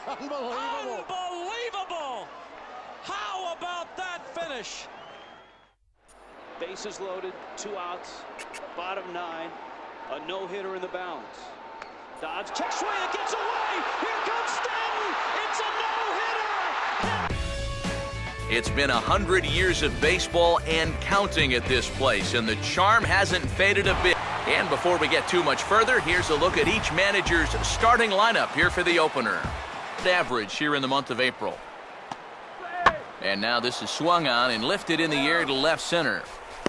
Unbelievable. Unbelievable! How about that finish? Bases loaded, 2 outs, bottom 9, a no-hitter in the balance. Dodge, check swing, it gets away! Here comes Stanton! It's a no-hitter! It's been 100 years of baseball and counting at this place, and the charm hasn't faded a bit. And before we get too much further, here's a look at each manager's starting lineup here for the opener. Average here in the month of April. And now this is swung on and lifted in the air to left center.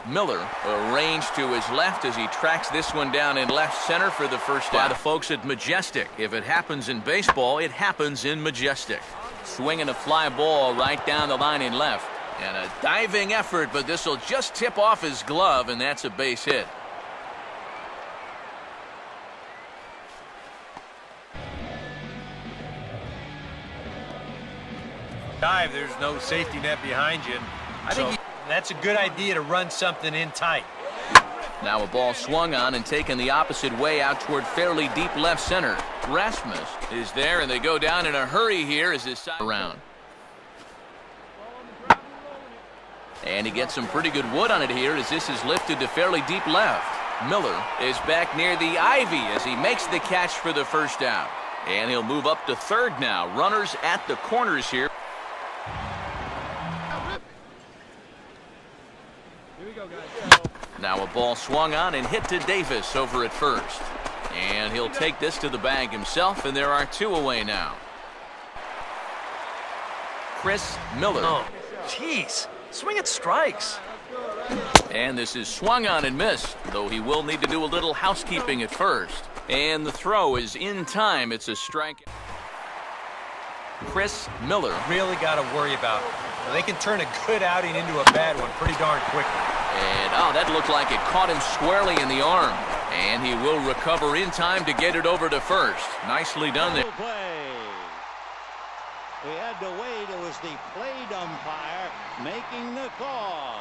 Miller arranged to his left as he tracks this one down in left center for the first out. By the folks at Majestic. If it happens in baseball, it happens in Majestic. Swinging a fly ball right down the line in left. And a diving effort, but this will just tip off his glove, and that's a base hit. Dive, there's no safety net behind you. I think that's a good idea to run something in tight. Now a ball swung on and taken the opposite way out toward fairly deep left center. Rasmus is there, and they go down in a hurry here as his side around. And he gets some pretty good wood on it here as this is lifted to fairly deep left. Miller is back near the ivy as he makes the catch for the first out. And he'll move up to third now. Runners at the corners here. Now a ball swung on and hit to Davis over at first. And he'll take this to the bag himself, and there are 2 away now. Chris Miller. Oh, jeez. Swing at strikes. And this is swung on and missed, though he will need to do a little housekeeping at first. And the throw is in time. It's a strike. Chris Miller. Really got to worry about. They can turn a good outing into a bad one pretty darn quickly. And, oh, that looked like it caught him squarely in the arm. And he will recover in time to get it over to first. Nicely done there. We had to wait. It was the plate umpire making the call.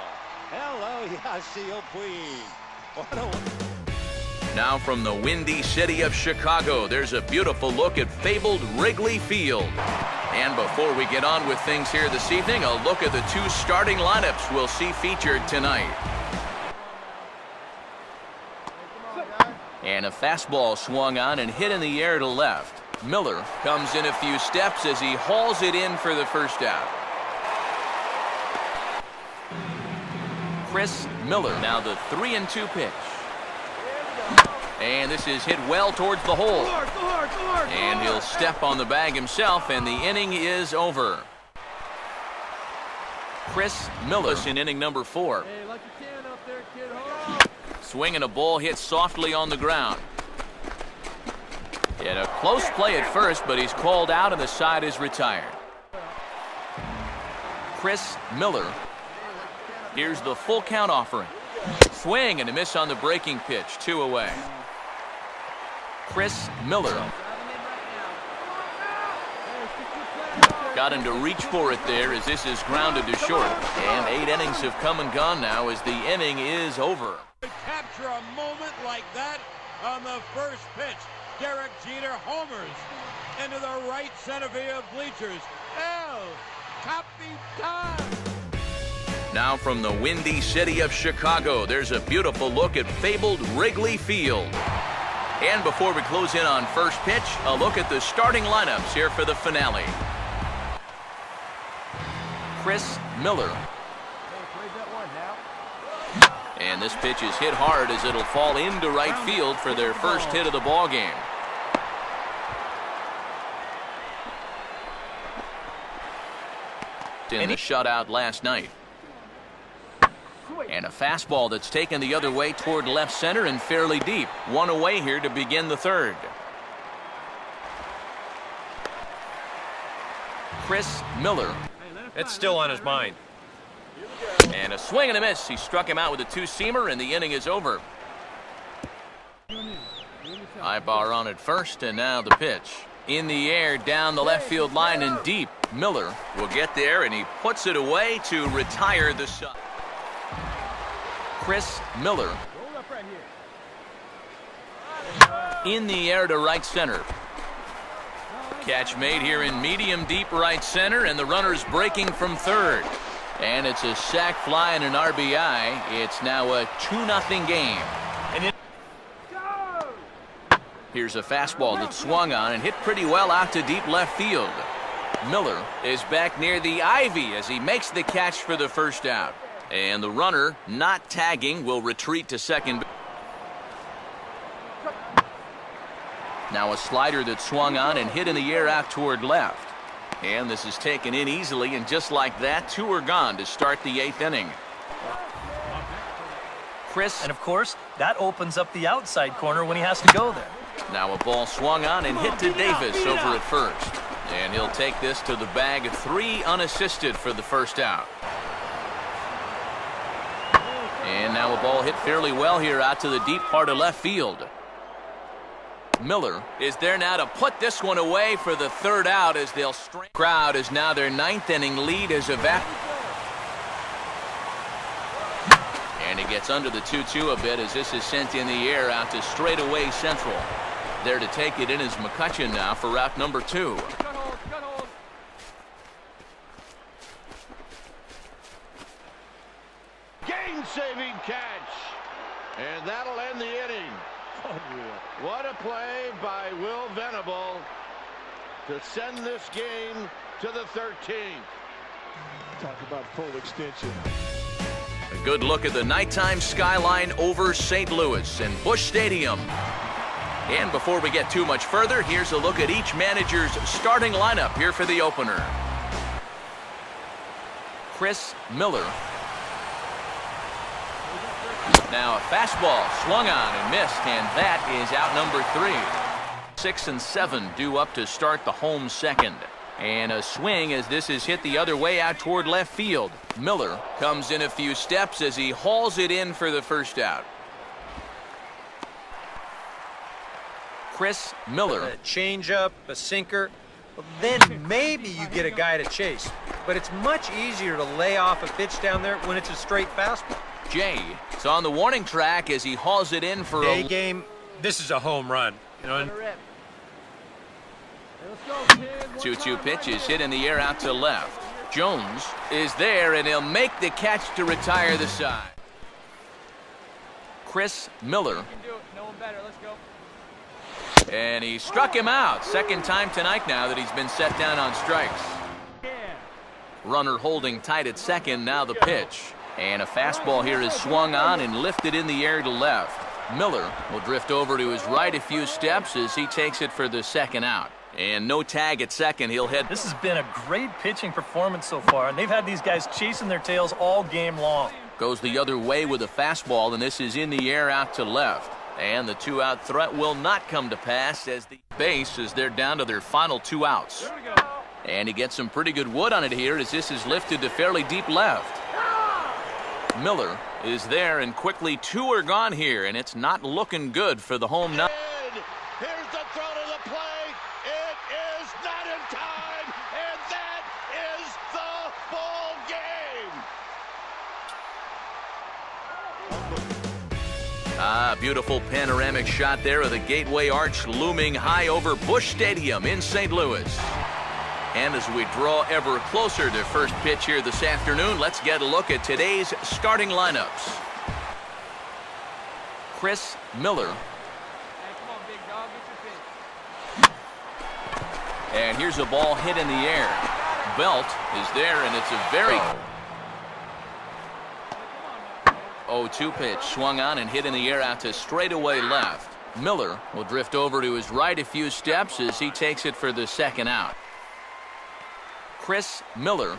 Hello, Yasiel Puig. What a... Now from the windy city of Chicago, there's a beautiful look at fabled Wrigley Field. And before we get on with things here this evening, a look at the 2 starting lineups we'll see featured tonight. And a fastball swung on and hit in the air to left. Miller comes in a few steps as he hauls it in for the first out. Chris Miller, now the 3-2 pitch. And this is hit well towards the hole. And he'll step on the bag himself, and the inning is over. Chris Miller in inning number 4. Swinging a ball hit softly on the ground. And a close play at first, but he's called out and the side is retired. Chris Miller. Here's the full count offering. Swing and a miss on the breaking pitch. 2 away. Chris Miller. Got him to reach for it there as this is grounded to short. And 8 innings have come and gone now as the inning is over. Capture a moment like that on the first pitch. Derek Jeter homers into the right center field bleachers. Capitan! Now from the windy city of Chicago, there's a beautiful look at fabled Wrigley Field. And before we close in on first pitch, a look at the starting lineups here for the finale. Chris Miller. And this pitch is hit hard as it'll fall into right field for their first hit of the ball game. In the shutout last night. And a fastball that's taken the other way toward left center and fairly deep. 1 away here to begin the third. Chris Miller. It's still on his mind. And a swing and a miss. He struck him out with a 2-seamer, and the inning is over. High bar on at first, and now the pitch. In the air, down the left field line and deep. Miller will get there, and he puts it away to retire the shot. Chris Miller. In the air to right center. Catch made here in medium deep right center, and the runner's breaking from third. And it's a sac fly and an RBI. It's now a 2-0 game. Here's a fastball that swung on and hit pretty well out to deep left field. Miller is back near the ivy as he makes the catch for the first out. And the runner, not tagging, will retreat to second. Now a slider that swung on and hit in the air out toward left. And this is taken in easily, and just like that, 2 are gone to start the 8th inning. Chris. And of course, that opens up the outside corner when he has to go there. Now a ball swung on and hit to Davis over at first. And he'll take this to the bag of 3 unassisted for the first out. And now a ball hit fairly well here out to the deep part of left field. Miller is there now to put this one away for the 3rd out as they'll strain. Crowd is now their 9th inning lead is evaporated. And he gets under the 2-2 a bit as this is sent in the air out to straightaway central. There to take it in is McCutcheon now for route number 2. Game-saving catch. And that'll end the inning. What a play by Will Venable to send this game to the 13th. Talk about full extension. A good look at the nighttime skyline over St. Louis and Busch Stadium. And before we get too much further, here's a look at each manager's starting lineup here for the opener. Chris Miller. Now a fastball swung on and missed, and that is out number 3. 6 and 7 due up to start the home second. And a swing as this is hit the other way out toward left field. Miller comes in a few steps as he hauls it in for the first out. Chris Miller. A changeup, a sinker. Well, then maybe you get a guy to chase. But it's much easier to lay off a pitch down there when it's a straight fastball. Jay is on the warning track as he hauls it in for a a game. This is a home run. You know. 2-2 pitch is hit in the air out to left. Jones is there, and he'll make the catch to retire the side. Chris Miller. And he struck him out. Second time tonight now that he's been set down on strikes. Runner holding tight at second. Now the pitch. And a fastball here is swung on and lifted in the air to left. Miller will drift over to his right a few steps as he takes it for the second out. And no tag at second. He'll head. This has been a great pitching performance so far, and they've had these guys chasing their tails all game long. Goes the other way with a fastball, and this is in the air out to left. And the 2-out threat will not come to pass as the base as they're down to their final 2 outs. And he gets some pretty good wood on it here as this is lifted to fairly deep left. Miller is there, and quickly 2 are gone here, and it's not looking good for the home nine. Here's the throw to the plate. It is not in time, and that is the ball game. Beautiful panoramic shot there of the Gateway Arch looming high over Busch Stadium in St. Louis. And as we draw ever closer to first pitch here this afternoon, let's get a look at today's starting lineups. Chris Miller. And here's a ball hit in the air. Belt is there, and it's a very 0-2 pitch swung on and hit in the air out to straightaway left. Miller will drift over to his right a few steps as he takes it for the second out. Chris Miller.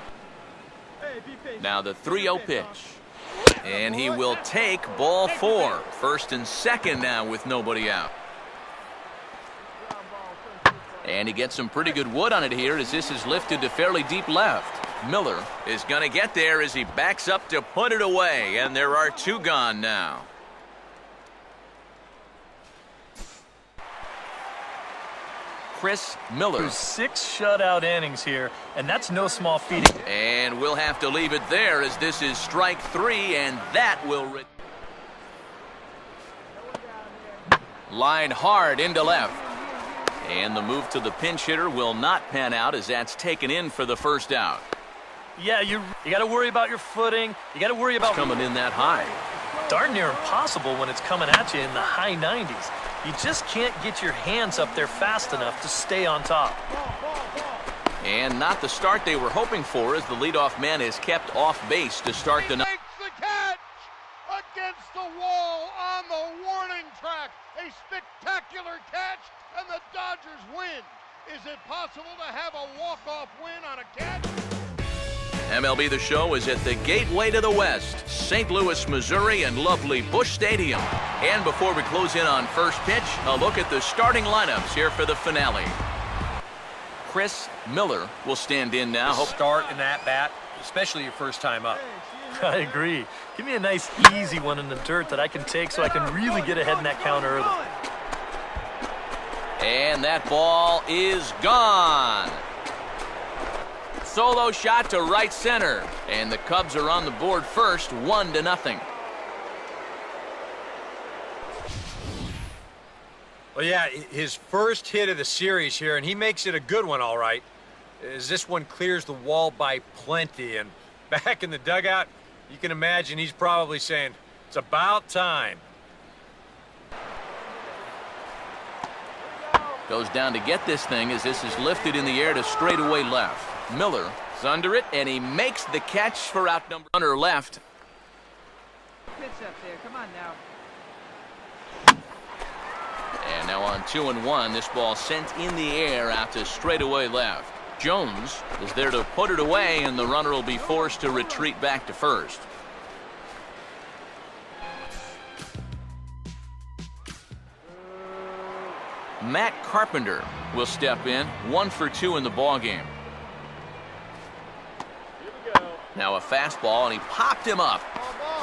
Now the 3-0 pitch. And he will take ball 4. First and second now with nobody out. And he gets some pretty good wood on it here as this is lifted to fairly deep left. Miller is going to get there as he backs up to put it away. And there are 2 gone now. Chris Miller. There's 6 shutout innings here, and that's no small feat. And we'll have to leave it there as this is strike 3, and that will line hard into left. And the move to the pinch hitter will not pan out as that's taken in for the first out. Yeah, you got to worry about your footing. You got to worry about coming in that high. Darn near impossible when it's coming at you in the high 90s. You just can't get your hands up there fast enough to stay on top. And not the start they were hoping for, as the leadoff man is kept off base to start the night. Makes the catch against the wall on the warning track. A spectacular catch, and the Dodgers win. Is it possible to have a walk-off win on a catch? MLB The Show is at the gateway to the West, St. Louis, Missouri, and lovely Busch Stadium. And before we close in on first pitch, a look at the starting lineups here for the finale. Chris Miller will stand in now. Start in that bat, especially your first time up. I agree. Give me a nice, easy one in the dirt that I can take so I can really get ahead in that count early. And that ball is gone. Solo shot to right center. And the Cubs are on the board first, 1-0. Well, yeah, his first hit of the series here, and he makes it a good one, all right, as this one clears the wall by plenty. And back in the dugout, you can imagine he's probably saying, it's about time. Goes down to get this thing as this is lifted in the air to straightaway left. Miller is under it, and he makes the catch for out number runner left. Pitch up there. Come on now. And now on 2-1, this ball sent in the air out to straightaway left. Jones is there to put it away, and the runner will be forced to retreat back to first. Matt Carpenter will step in, 1 for 2 in the ballgame. Now a fastball, and he popped him up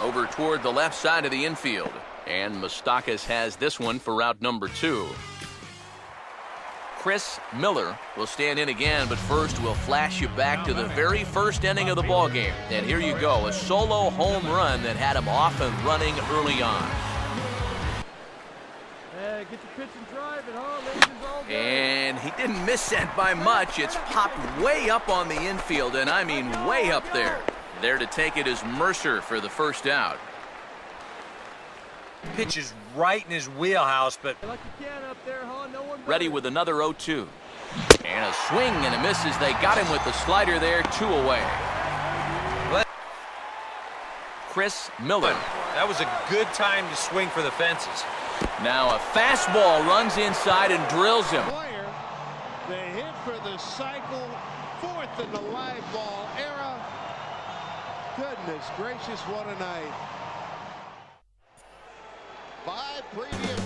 over toward the left side of the infield. And Moustakas has this one for route number 2. Chris Miller will stand in again, but first we'll flash you back to the very first inning of the ballgame. And here you go, a solo home run that had him off and running early on. Hey, get your pitch and drive it, huh? And he didn't miss that by much. It's popped way up on the infield, and I mean way up there. There to take it is Mercer for the first out. Pitch is right in his wheelhouse, but ready with another 0-2. And a swing and a miss as they got him with the slider there, 2 away. Chris Miller. That was a good time to swing for the fences. Now a fastball runs inside and drills him. The hit for the cycle, 4th in the live ball era. Goodness gracious, what a night. 5 previous.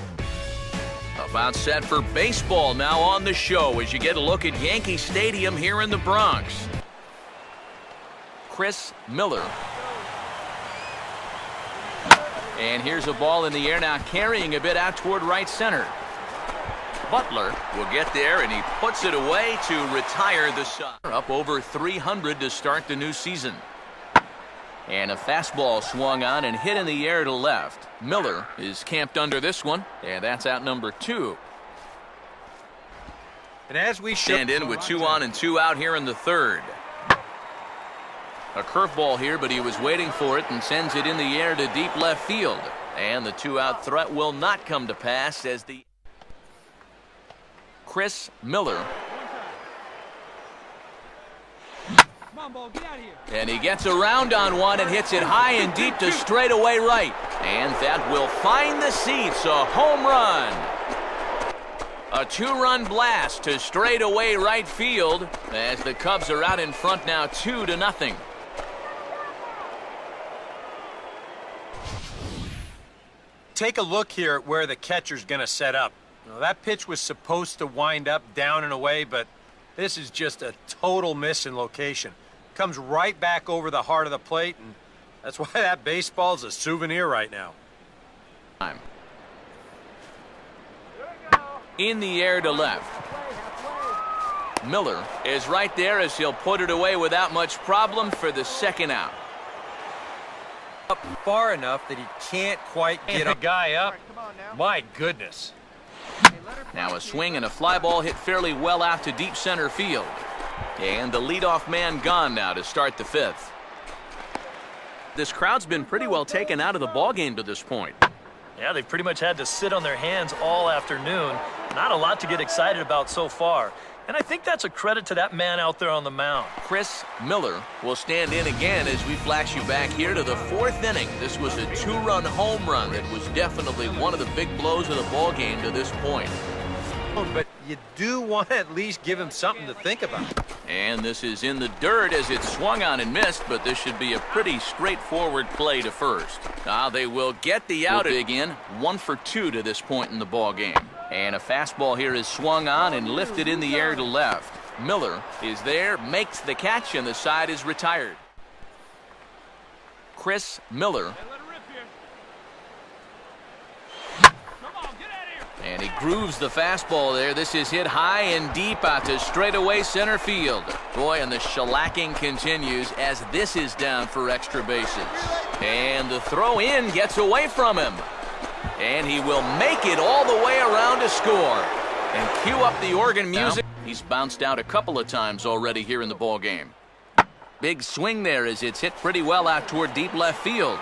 About set for baseball now on the show as you get a look at Yankee Stadium here in the Bronx. Chris Miller. And here's a ball in the air now, carrying a bit out toward right center. Butler will get there, and he puts it away to retire the side. Up over 300 to start the new season. And a fastball swung on and hit in the air to left. Miller is camped under this one, and that's out number 2. And as we stand in with 2 on and 2 out here in the third. A curveball here, but he was waiting for it and sends it in the air to deep left field. And the 2-out threat will not come to pass as the Chris Miller. Come on, ball, get out of here. And he gets around on one and hits it high and deep to straightaway right. And that will find the seats, a home run. A 2-run blast to straightaway right field as the Cubs are out in front now 2-0. Take a look here at where the catcher's going to set up. Now, that pitch was supposed to wind up down and away, but this is just a total miss in location. Comes right back over the heart of the plate, and that's why that baseball's a souvenir right now. In the air to left. Miller is right there as he'll put it away without much problem for the second out. Up far enough that he can't quite get a guy up. My goodness. Hey, let her Now a swing and a fly ball hit fairly well out to deep center field. And the leadoff man gone now to start the fifth. This crowd's been pretty well taken out of the ballgame to this point. Yeah, they've pretty much had to sit on their hands all afternoon. Not a lot to get excited about so far. And I think that's a credit to that man out there on the mound. Chris Miller will stand in again as we flash you back here to the fourth inning. This was a two-run home run that was definitely one of the big blows of the ball game to this point. But you do want to at least give him something to think about. And this is in the dirt as it swung on and missed, but this should be a pretty straightforward play to first. Now they will get the out again. 1 for 2 to this point in the ball game. And a fastball here is swung on and lifted in the air to left. Miller is there, makes the catch, and the side is retired. Chris Miller. And he grooves the fastball there. This is hit high and deep out to straightaway center field. Boy, and the shellacking continues as this is down for extra bases. And the throw in gets away from him. And he will make it all the way around to score. And cue up the organ music. He's bounced out a couple of times already here in the ball game. Big swing there as it's hit pretty well out toward deep left field.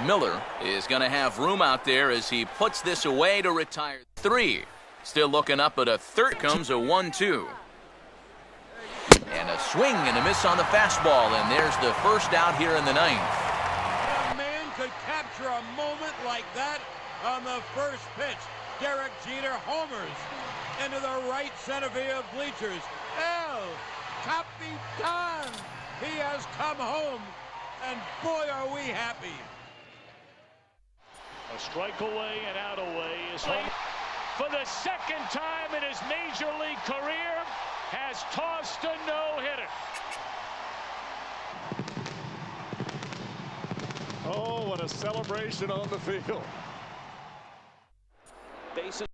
Miller is going to have room out there as he puts this away to retire. 3. Still looking up at a third. Comes a 1-2. And a swing and a miss on the fastball. And there's the first out here in the ninth. A man could capture a moment like that on the first pitch. Derek Jeter homers into the right center field bleachers. Capitan! He has come home, and boy, are we happy. A strike away and out away is home. For the second time in his major league career, has tossed a no-hitter. Oh, what a celebration on the field. Bases.